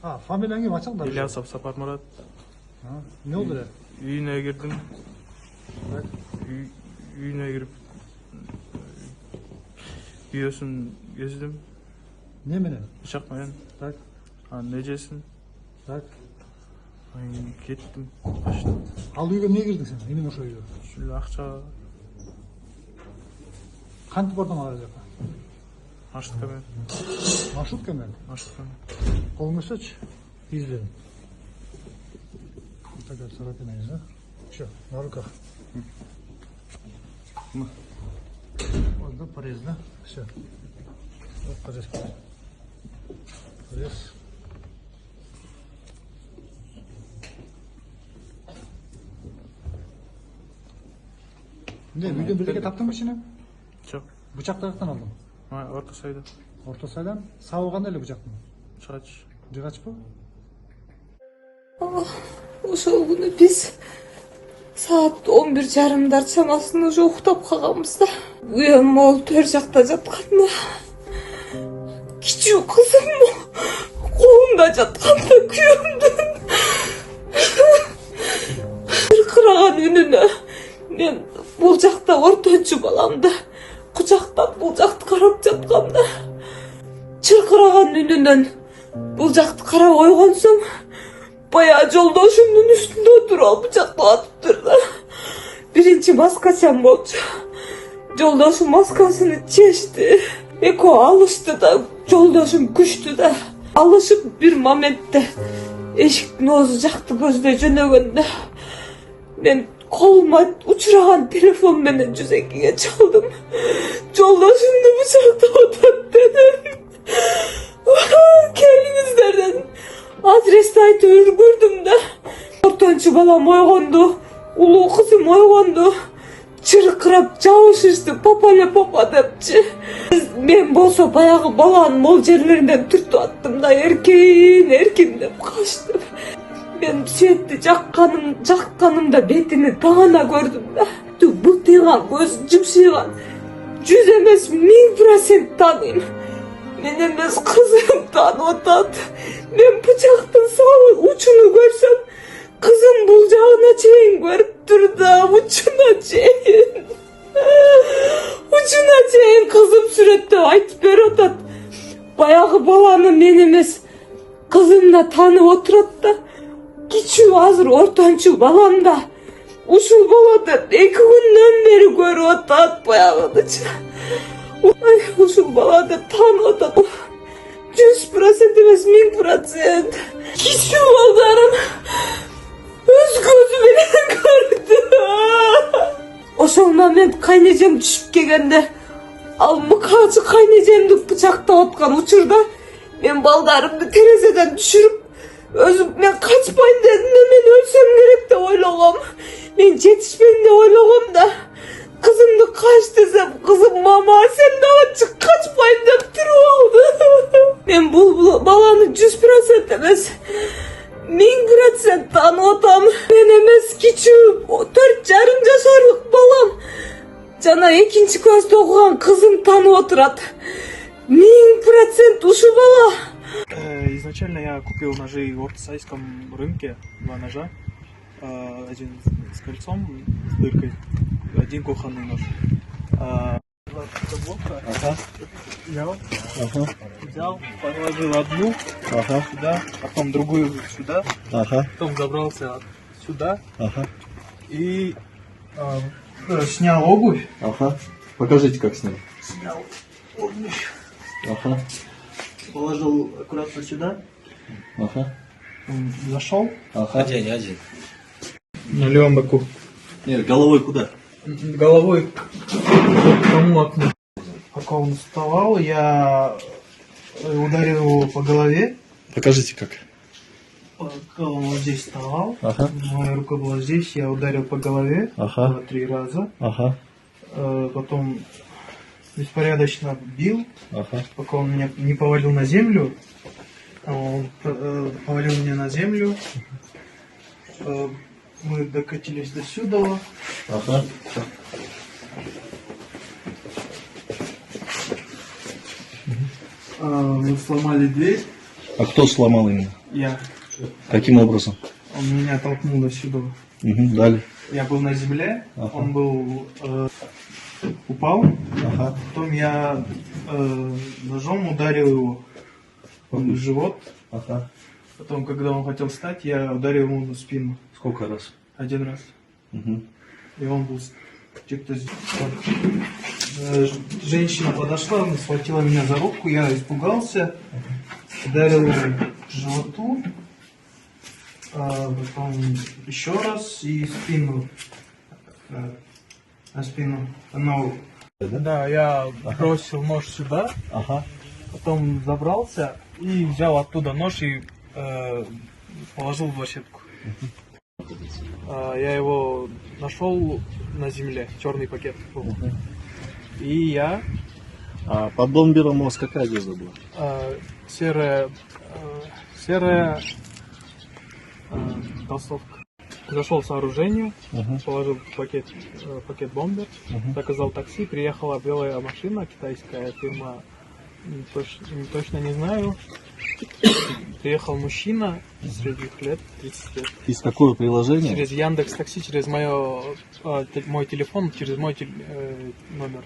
Familiyang kim açık Ilyasov Saparmurat. Ne oldu ya? Үйүнө кирдим. Үйүнө кирип бүйөсүн кездим. Ne mene? Бычак менен. Так, Анын эжесин. так. Анан кеттим. Качтым. Al uyga niye girdin sen? Emin ошо үйгө. Ушул акча Kantip oradan alacak jaka? маршрутка менен. Маршрутка менен? Маршрутка менен. Колуңду сыч. İzledim. Так, царапина есть, да? Все, на руках. Вот, да, порез, да? Все. Вот порез. Порез. Ne, үйдөн бирдеке таптың ичине? Жок. Бычакты жактан алдым. Орто сайда. Орто сайдан сабы кандай эле бычактын? Чыгач. Жыгачпы? Ошол күнү биз саат 11:30 чамасында уже уктап калганбыз да. Уям могул төр жакта жатканда кичүү кызым колунда жатканда күйөөмдүн кыркыраган үнүнө мен бул жакта ортончу баламды кучактап бул жакты карап жатканда чыркыраган үнүнөн бул жакты карап койгон соң баягы жолдошумдун үстүндө отуруп бычактап атыптыр да. Биринчи маскачам болчу. Жолдошум маскасын чечти. Экөө алышты да, жолдошум күчтү да. Алышып бир моментте эшиктин оозу жакты көздөй жөнөгөндө мен колума учураган телефон менен жүзекиге чалдым. Жолдошумду бычактап атат дедим. Келиңиздерден адрести айтып үлгүрдүм да. Ортончу балам ойгонду, улуу кызым ойгонду. Чыркырап жабышышты, папа депчи. Мен болсо баягы баланын мол жерлеринен түртүп аттым да, эркин деп качтым. Мен светти жакканымда бетини таана көрдүм да. Бытыйган көз жымшыйган. 100 эмес 1000% тааныйм. Мен эмес кызым таанып атат. Мен бычактын сабы учуну көрсөм, кызым бул жагына чейин көрүптүр да, учуна чейин. Учуна чейин кызым сүрөттөп айтып берип атат. Баягы баланы мен эмес, кызым да таанып отурат да. Кичүү азыр ортончу балам да ушул балады 2 күндөн бери көрүп атат баягыдычы. Ушул балады таанып атат. 100% эмес 1000%. Кичүү балдарым өз көзү менен көрдү. Ошол момент кайнежем түшүп келгенде, ал мыкаачы кайнежемди бычактап аткан учурда мен балдарымды терезеден түшүрүп өзүм мен качпайм дедим да, мен өлсөм керек деп ойлогом. Мен жетишпейм деп ойлогом да. Kızımdı kaç desem, kızım mama sen daha çık kaçmayın deyip durup aldı. Ben bu balanı 100% emez, 1000% tanıtam. Ben emez küçüğüm, 4,5 yaşarlık balam. Жана 2-нчи класста окуган кызым таанып отурат. 1000% ушу бала. Изначально я купил ножи в ортосайском рынке, 2 ножа. Один с кольцом, с дыркой, один кухонный нож. Взял, положил одну сюда, потом другую сюда, потом забрался сюда и снял обувь. Покажите, как снял. Снял обувь. Положил аккуратно сюда. Зашел. Один. На левом боку. Нет, головой куда? Головой к тому окну. Пока он вставал, я ударил его по голове. Покажите, как. Пока он вот здесь вставал, моя рука была здесь, я ударил по голове 3 раза. Потом беспорядочно бил, пока он меня не повалил на землю. Он повалил меня на землю. Мы докатились до сюда. Мы сломали дверь. А кто сломал именно? Я. Каким образом? Он меня толкнул до сюда. Угу, далее. Я был на земле, Ага. он был упал, Ага. потом я ножом ударил его в живот. Ага. Потом, когда он хотел встать, я ударил ему в спину Сколько раз? 1 раз. Угу. И он был где-то здесь. Женщина подошла, схватила меня за руку, я испугался, ударил его по животу, потом еще раз и спину. На спину. Ногу. Да, я бросил нож сюда, Ага. потом забрался и взял оттуда нож и положил в лощетку. Я его нашел на земле, черный пакет был. И я А под бомбером у вас какая одежда была? серая толстовка. Зашел в сооружение, положил пакет бомбер, заказал такси, приехала белая машина, китайская фирма, точно не знаю. Приехал мужчина средних лет, 30 лет. Из какое приложение? Через Яндекс Такси, через мой телефон, через мой номер.